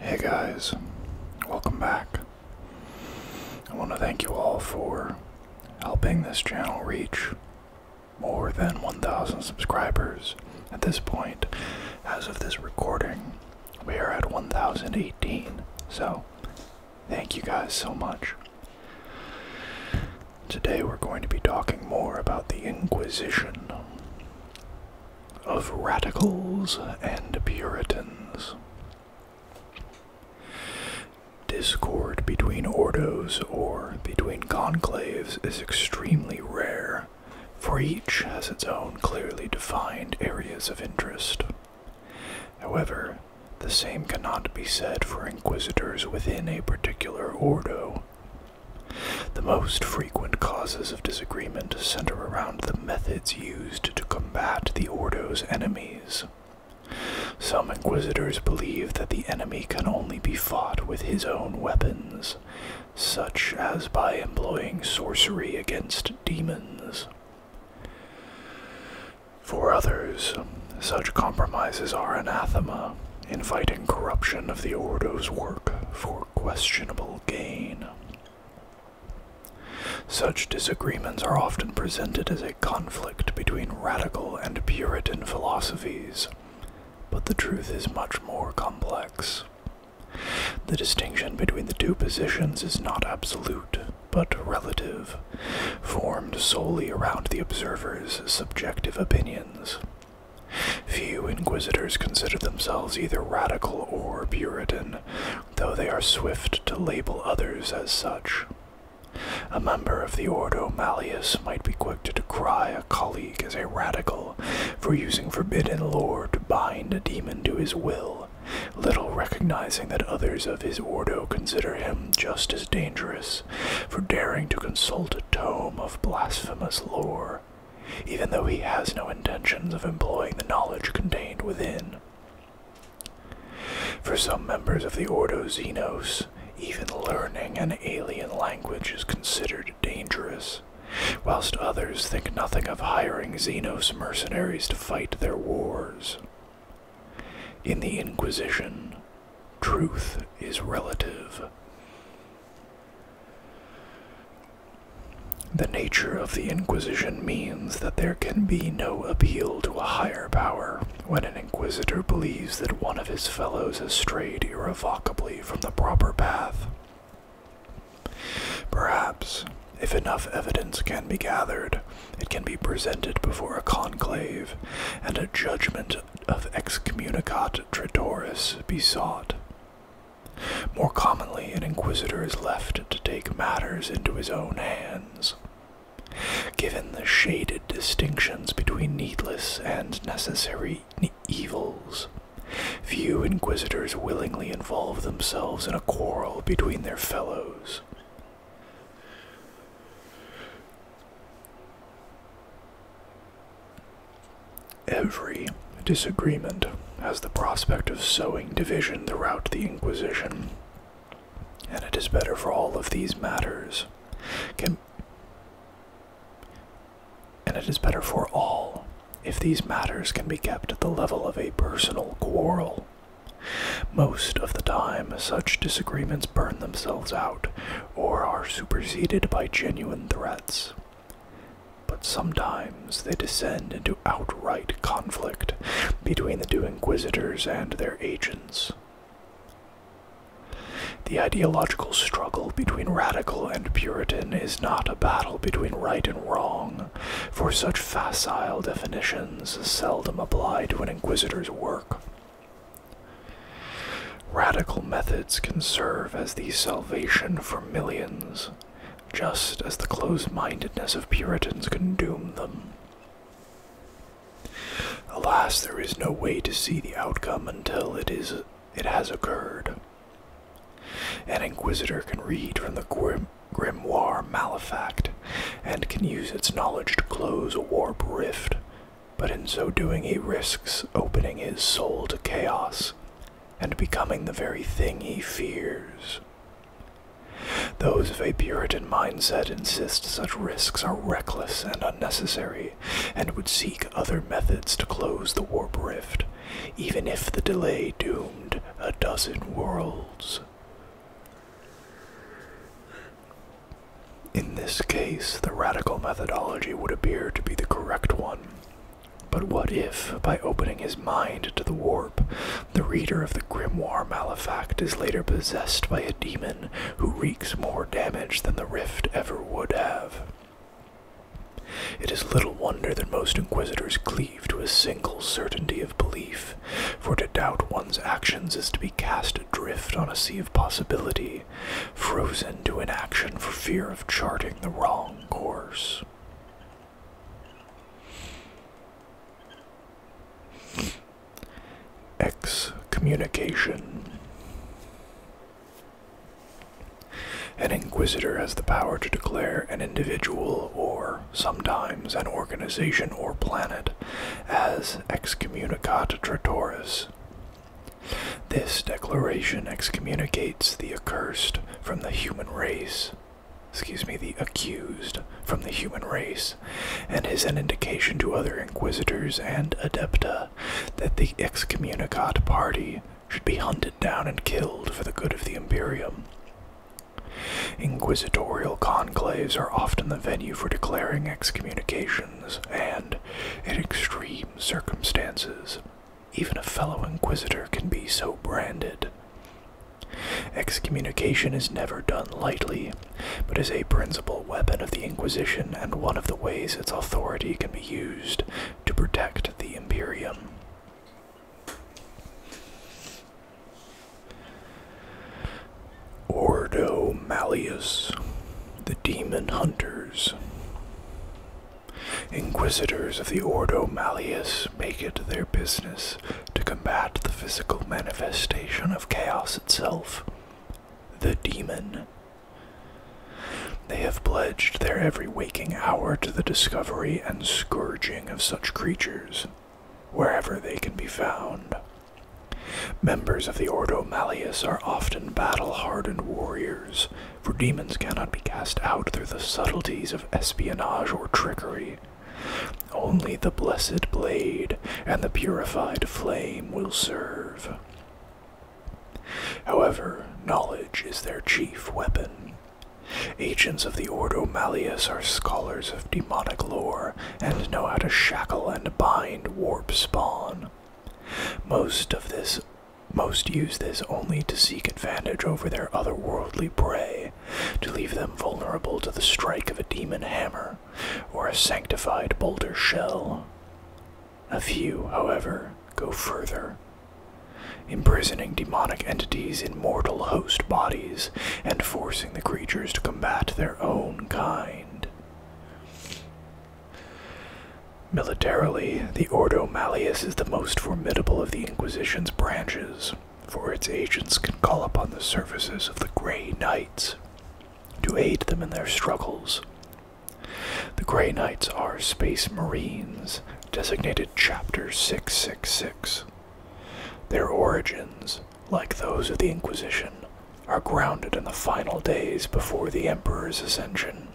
Hey guys, welcome back. I want to thank you all for helping this channel reach more than 1,000 subscribers. At this point, as of this recording, we are at 1,018, so thank you guys so much. Today we're going to be talking more about the Inquisition of radicals and Puritans. Discord between Ordos or between conclaves is extremely rare, for each has its own clearly defined areas of interest. However, the same cannot be said for inquisitors within a particular Ordo. The most frequent causes of disagreement center around the methods used to combat the Ordo's enemies. Some inquisitors believe that the enemy can only be fought with his own weapons, such as by employing sorcery against demons. For others, such compromises are anathema, inviting corruption of the Ordo's work for questionable gain. Such disagreements are often presented as a conflict between radical and Puritan philosophies, but the truth is much more complex. The distinction between the two positions is not absolute, but relative, formed solely around the observer's subjective opinions. Few inquisitors consider themselves either radical or Puritan, though they are swift to label others as such. A member of the Ordo malleus might be quick to decry a colleague as a radical for using forbidden lore to bind a demon to his will, little recognizing that others of his Ordo consider him just as dangerous for daring to consult a tome of blasphemous lore, even though he has no intentions of employing the knowledge contained within. For some members of the Ordo Zenos, even learning an alien language is considered dangerous, whilst others think nothing of hiring Zenos mercenaries to fight their wars. In the Inquisition, truth is relative. The nature of the Inquisition means that there can be no appeal to a higher power when an inquisitor believes that one of his fellows has strayed irrevocably from the proper path. Perhaps, if enough evidence can be gathered, it can be presented before a conclave, and a judgment of excommunicat traitoris be sought. More commonly, an inquisitor is left to take matters into his own hands. Given the shaded distinctions between needless and necessary evils, few inquisitors willingly involve themselves in a quarrel between their fellows. Every disagreement has the prospect of sowing division throughout the Inquisition, and it is better for all of these matters if these matters can be kept at the level of a personal quarrel. Most of the time, such disagreements burn themselves out, or are superseded by genuine threats. But sometimes they descend into outright conflict between the two inquisitors and their agents. The ideological struggle between radical and Puritan is not a battle between right and wrong, for such facile definitions seldom apply to an inquisitor's work. Radical methods can serve as the salvation for millions, just as the close-mindedness of Puritans can doom them. Alas, there is no way to see the outcome until it has occurred. An inquisitor can read from the grimoire Malefact, and can use its knowledge to close a warp rift, but in so doing he risks opening his soul to chaos, and becoming the very thing he fears. Those of a Puritan mindset insist such risks are reckless and unnecessary, and would seek other methods to close the warp rift, even if the delay doomed a dozen worlds. In this case, the radical methodology would appear to be the correct one. But what if, by opening his mind to the warp, the reader of the grimoire malefact is later possessed by a demon who wreaks more damage than the rift ever would have? It is little wonder that most inquisitors cleave to a single certainty of belief, for to doubt one's actions is to be cast adrift on a sea of possibility, frozen to inaction for fear of charting the wrong course. Excommunication. An inquisitor has the power to declare an individual, or sometimes an organization or planet, as excommunicat traitoris. This declaration excommunicates the accursed from the human race. The accused from the human race, and is an indication to other inquisitors and adepta that the excommunicat party should be hunted down and killed for the good of the Imperium. Inquisitorial conclaves are often the venue for declaring excommunications, and, in extreme circumstances, even a fellow inquisitor can be so branded. Excommunication is never done lightly, but is a principal weapon of the Inquisition and one of the ways its authority can be used to protect the Imperium. Ordo malleus, the Demon Hunters. Inquisitors of the Ordo malleus make it their business to combat the physical manifestation of chaos itself, the demon. They have pledged their every waking hour to the discovery and scourging of such creatures, wherever they can be found. Members of the Ordo malleus are often battle-hardened warriors, for demons cannot be cast out through the subtleties of espionage or trickery. Only the blessed blade and the purified flame will serve. However, knowledge is their chief weapon. Agents of the Ordo malleus are scholars of demonic lore and know how to shackle and bind warp spawn. Most use this only to seek advantage over their otherworldly prey, to leave them vulnerable to the strike of a demon hammer or a sanctified boulder shell. A few, however, go further, imprisoning demonic entities in mortal host bodies and forcing the creatures to combat their own kind. Militarily, the Ordo malleus is the most formidable of the Inquisition's branches, for its agents can call upon the services of the Grey Knights to aid them in their struggles. The Grey Knights are Space Marines, designated Chapter 666. Their origins, like those of the Inquisition, are grounded in the final days before the Emperor's ascension.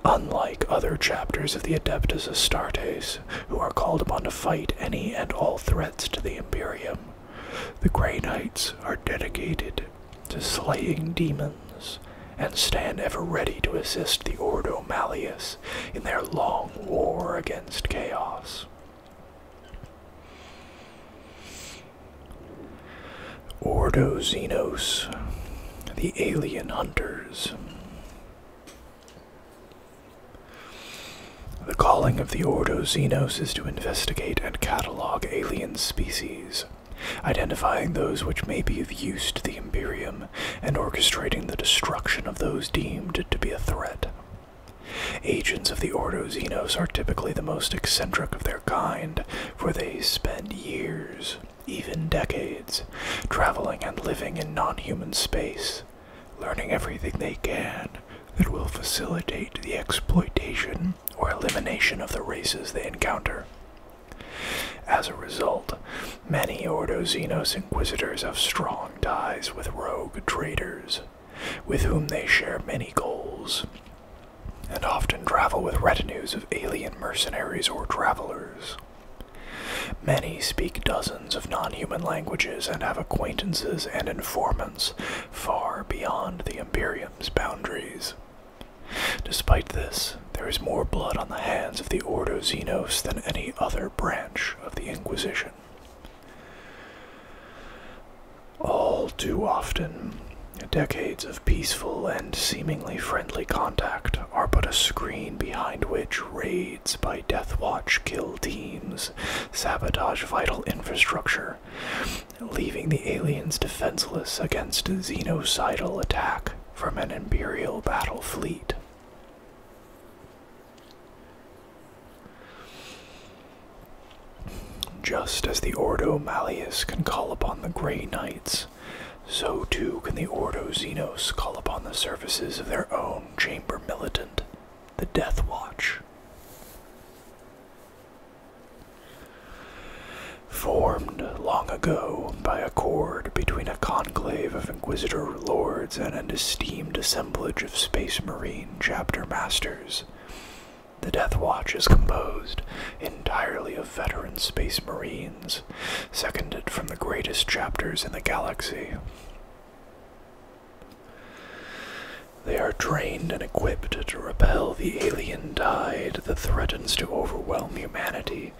Unlike other chapters of the Adeptus Astartes, who are called upon to fight any and all threats to the Imperium, the Grey Knights are dedicated to slaying demons and stand ever ready to assist the Ordo malleus in their long war against chaos. Ordo Zenos, the Alien Hunters. The calling of the Ordo Zenos is to investigate and catalog alien species, identifying those which may be of use to the Imperium, and orchestrating the destruction of those deemed to be a threat. Agents of the Ordo Zenos are typically the most eccentric of their kind, for they spend years, even decades, traveling and living in non-human space, learning everything they can that will facilitate the exploitation or elimination of the races they encounter. As a result, many Ordo Zenos Inquisitors have strong ties with rogue traders, with whom they share many goals, and often travel with retinues of alien mercenaries or travelers. Many speak dozens of non-human languages and have acquaintances and informants far beyond the Imperium's boundaries. Despite this, there is more blood on the hands of the Ordo Zenos than any other branch of the Inquisition. All too often, decades of peaceful and seemingly friendly contact are but a screen behind which raids by Death Watch kill teams sabotage vital infrastructure, leaving the aliens defenseless against a xenocidal attack from an Imperial battle fleet. Just as the Ordo Malleus can call upon the Grey Knights, so too can the Ordo Zenos call upon the services of their own chamber militant, the Death Watch. Formed long ago by accord between a conclave of Inquisitor lords and an esteemed assemblage of Space Marine chapter masters, the Death Watch is composed entirely of veteran Space Marines, seconded from the greatest chapters in the galaxy. They are trained and equipped to repel the alien tide that threatens to overwhelm humanity,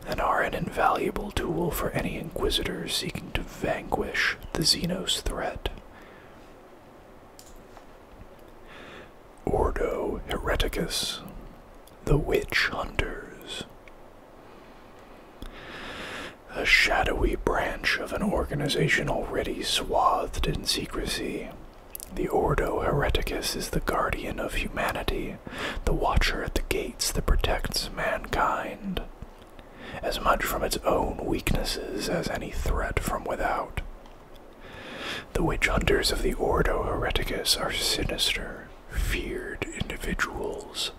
and are an invaluable tool for any Inquisitor seeking to vanquish the Zenos threat. Ordo Hereticus, the Witch Hunters. A shadowy branch of an organization already swathed in secrecy, the Ordo Hereticus is the guardian of humanity, the watcher at the gates that protects mankind, as much from its own weaknesses as any threat from without. The witch hunters of the Ordo Hereticus are sinister, feared individuals.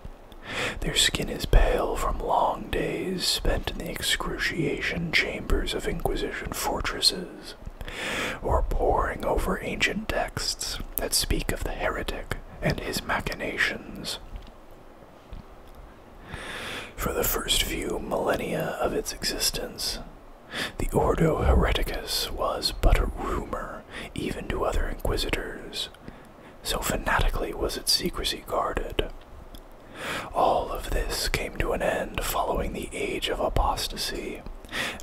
Their skin is pale from long days spent in the excruciation chambers of Inquisition fortresses, or poring over ancient texts that speak of the heretic and his machinations. For the first few millennia of its existence, the Ordo Hereticus was but a rumor even to other Inquisitors, so fanatically was its secrecy guarded. All of this came to an end following the Age of Apostasy,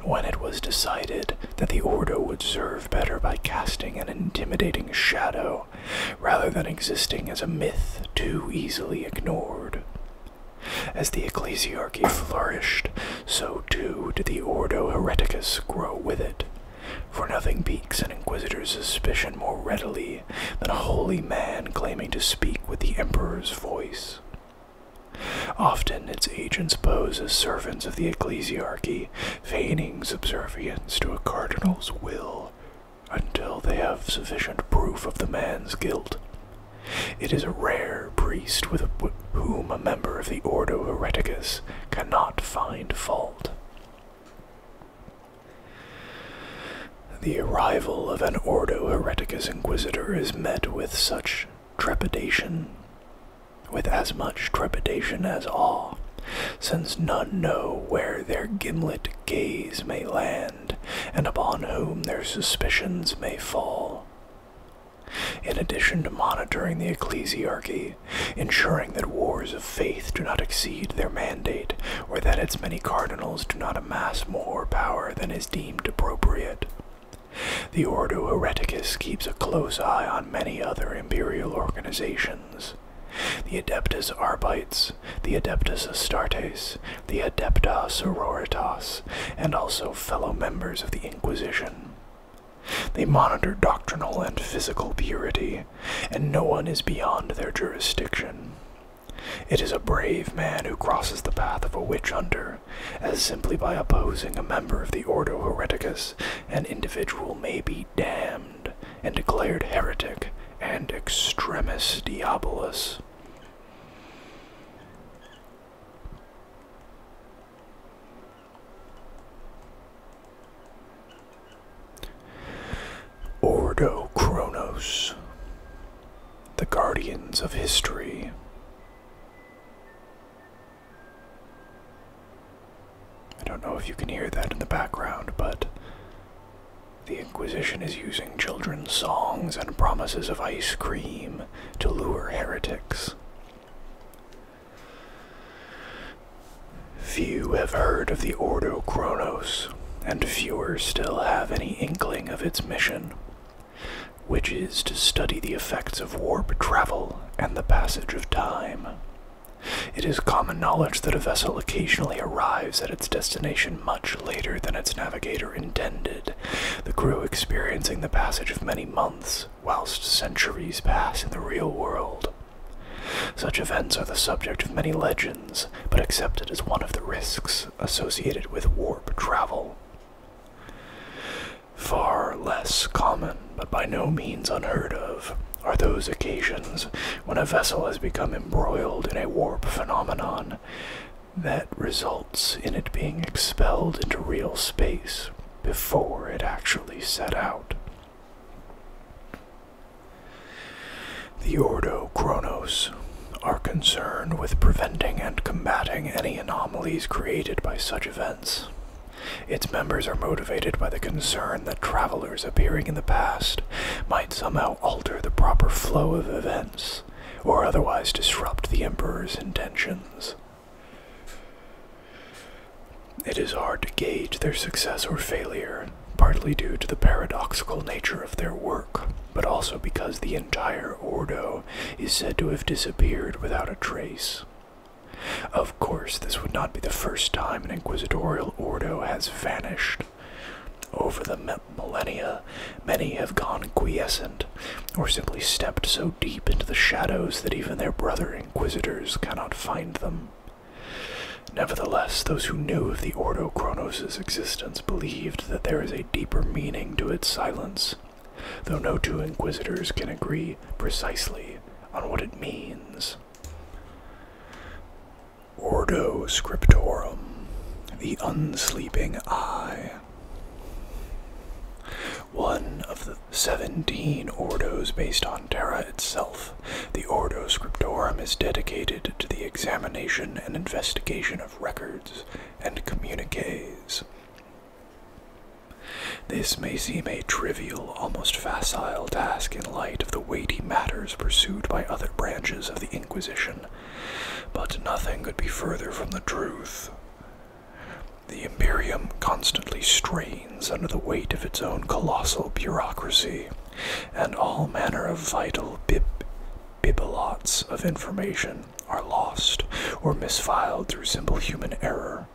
when it was decided that the Ordo would serve better by casting an intimidating shadow, rather than existing as a myth too easily ignored. As the ecclesiarchy flourished, so too did the Ordo Hereticus grow with it, for nothing piques an Inquisitor's suspicion more readily than a holy man claiming to speak with the Emperor's voice. Often its agents pose as servants of the ecclesiarchy, feigning subservience to a cardinal's will, until they have sufficient proof of the man's guilt. It is a rare priest with whom a member of the Ordo Hereticus cannot find fault. The arrival of an Ordo Hereticus Inquisitor is met with such trepidation, with as much trepidation as awe, since none know where their gimlet gaze may land, and upon whom their suspicions may fall. In addition to monitoring the ecclesiarchy, ensuring that wars of faith do not exceed their mandate, or that its many cardinals do not amass more power than is deemed appropriate, the Ordo Hereticus keeps a close eye on many other imperial organizations. The Adeptus Arbites, the Adeptus Astartes, the Adepta Sororitas, and also fellow members of the Inquisition. They monitor doctrinal and physical purity, and no one is beyond their jurisdiction. It is a brave man who crosses the path of a witch hunter, as simply by opposing a member of the Ordo Hereticus, an individual may be damned and declared heretic and extremis diabolus. Ordo Chronos, the guardians of history. I don't know if you can hear that in the background, but the Inquisition is using children's songs and promises of ice cream to lure heretics. Few have heard of the Ordo Chronos, and fewer still have any inkling of its mission, which is to study the effects of warp travel and the passage of time. It is common knowledge that a vessel occasionally arrives at its destination much later than its navigator intended, the crew experiencing the passage of many months, whilst centuries pass in the real world. Such events are the subject of many legends, but accepted as one of the risks associated with warp travel. Far less common, but by no means unheard of, are those occasions when a vessel has become embroiled in a warp phenomenon that results in it being expelled into real space before it actually set out. The Ordo Chronos are concerned with preventing and combating any anomalies created by such events. Its members are motivated by the concern that travelers appearing in the past might somehow alter the proper flow of events, or otherwise disrupt the Emperor's intentions. It is hard to gauge their success or failure, partly due to the paradoxical nature of their work, but also because the entire Ordo is said to have disappeared without a trace. Of course, this would not be the first time an Inquisitorial Ordo has vanished. Over the millennia, many have gone quiescent, or simply stepped so deep into the shadows that even their brother Inquisitors cannot find them. Nevertheless, those who knew of the Ordo Chronos' existence believed that there is a deeper meaning to its silence, though no two Inquisitors can agree precisely on what it means. Ordo Scriptorum, the Unsleeping Eye. One of the 17 Ordos based on Terra itself, the Ordo Scriptorum is dedicated to the examination and investigation of records and communiques. This may seem a trivial, almost facile task in light of the weighty matters pursued by other branches of the Inquisition, but nothing could be further from the truth. The Imperium constantly strains under the weight of its own colossal bureaucracy, and all manner of vital bibelots of information are lost or misfiled through simple human error.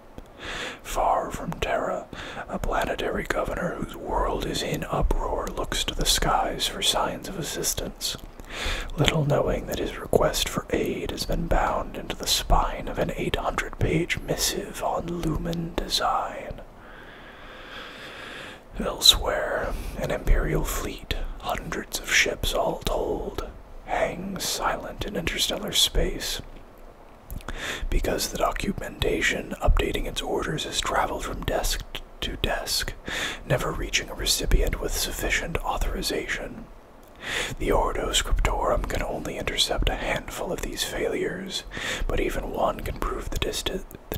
Far from Terra, a planetary governor whose world is in uproar looks to the skies for signs of assistance, little knowing that his request for aid has been bound into the spine of an 800-page missive on lumen design. Elsewhere, an Imperial fleet, hundreds of ships all told, hangs silent in interstellar space, because the documentation updating its orders has traveled from desk to desk, never reaching a recipient with sufficient authorization. The Ordo Scriptorum can only intercept a handful of these failures, but even one can prove the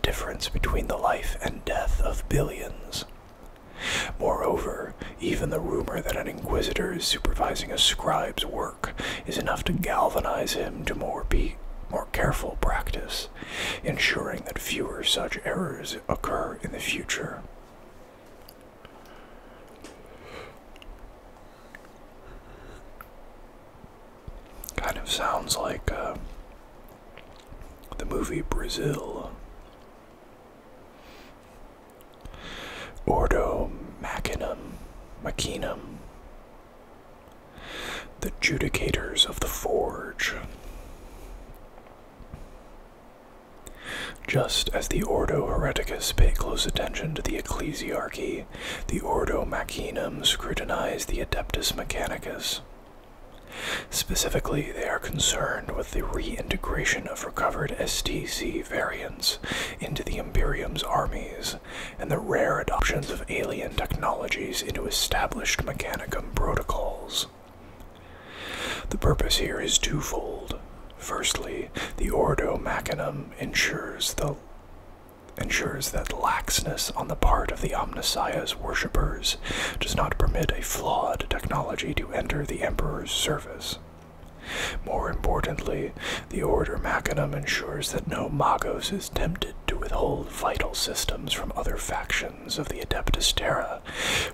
difference between the life and death of billions. Moreover, even the rumor that an Inquisitor is supervising a scribe's work is enough to galvanize him to more careful practice, ensuring that fewer such errors occur in the future. Kind of sounds like the movie Brazil. Ordo Machinum, the Judicators of the Forge. Just as the Ordo Hereticus pay close attention to the ecclesiarchy, the Ordo Machinum scrutinize the Adeptus Mechanicus. Specifically, they are concerned with the reintegration of recovered STC variants into the Imperium's armies, and the rare adoptions of alien technologies into established Mechanicum protocols. The purpose here is twofold. Firstly, the Ordo Machinum ensures ensures that laxness on the part of the Omnissiah's worshippers does not permit a flawed technology to enter the Emperor's service. More importantly, the Order Machinum ensures that no Magos is tempted to withhold vital systems from other factions of the Adeptus Terra,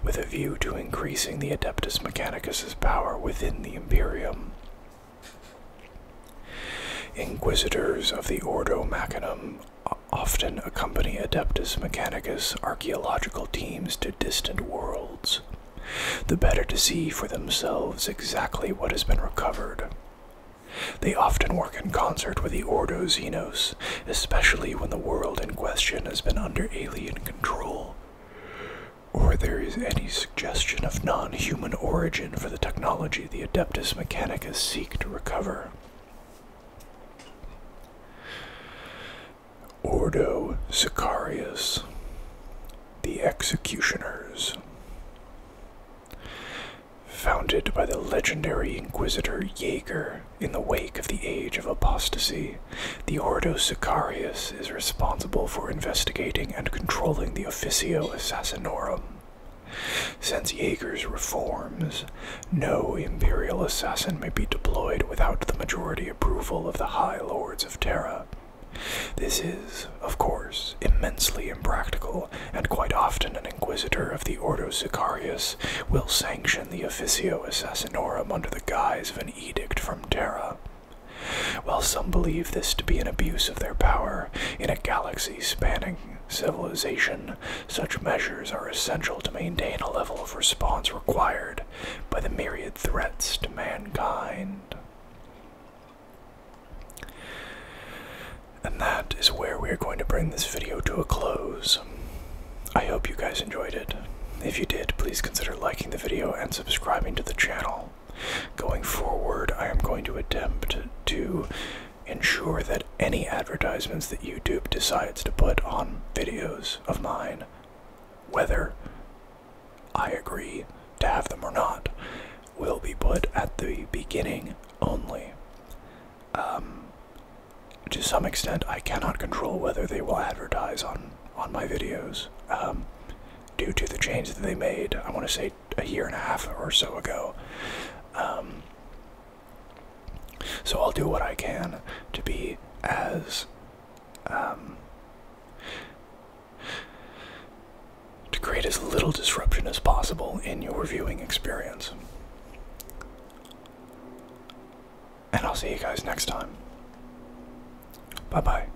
with a view to increasing the Adeptus Mechanicus's power within the Imperium. Inquisitors of the Ordo Machinum often accompany Adeptus Mechanicus archaeological teams to distant worlds, the better to see for themselves exactly what has been recovered. They often work in concert with the Ordo Zenos, especially when the world in question has been under alien control, or there is any suggestion of non-human origin for the technology the Adeptus Mechanicus seek to recover. Ordo Sicarius, the Executioners. Founded by the legendary Inquisitor Jaeger in the wake of the Age of Apostasy, the Ordo Sicarius is responsible for investigating and controlling the Officio Assassinorum. Since Jaeger's reforms, no Imperial assassin may be deployed without the majority approval of the High Lords of Terra. This is, of course, immensely impractical, and quite often an Inquisitor of the Ordo Sicarius will sanction the Officio Assassinorum under the guise of an edict from Terra. While some believe this to be an abuse of their power, in a galaxy-spanning civilization, such measures are essential to maintain a level of response required by the myriad threats to mankind. And that is where we are going to bring this video to a close. I hope you guys enjoyed it. If you did, please consider liking the video and subscribing to the channel. Going forward, I am going to attempt to ensure that any advertisements that YouTube decides to put on videos of mine, whether I agree to have them or not, will be put at the beginning only. To some extent, I cannot control whether they will advertise on my videos, due to the change that they made, I want to say a year and a half or so ago. So I'll do what I can to be as, to create as little disruption as possible in your viewing experience. And I'll see you guys next time. Bye-bye.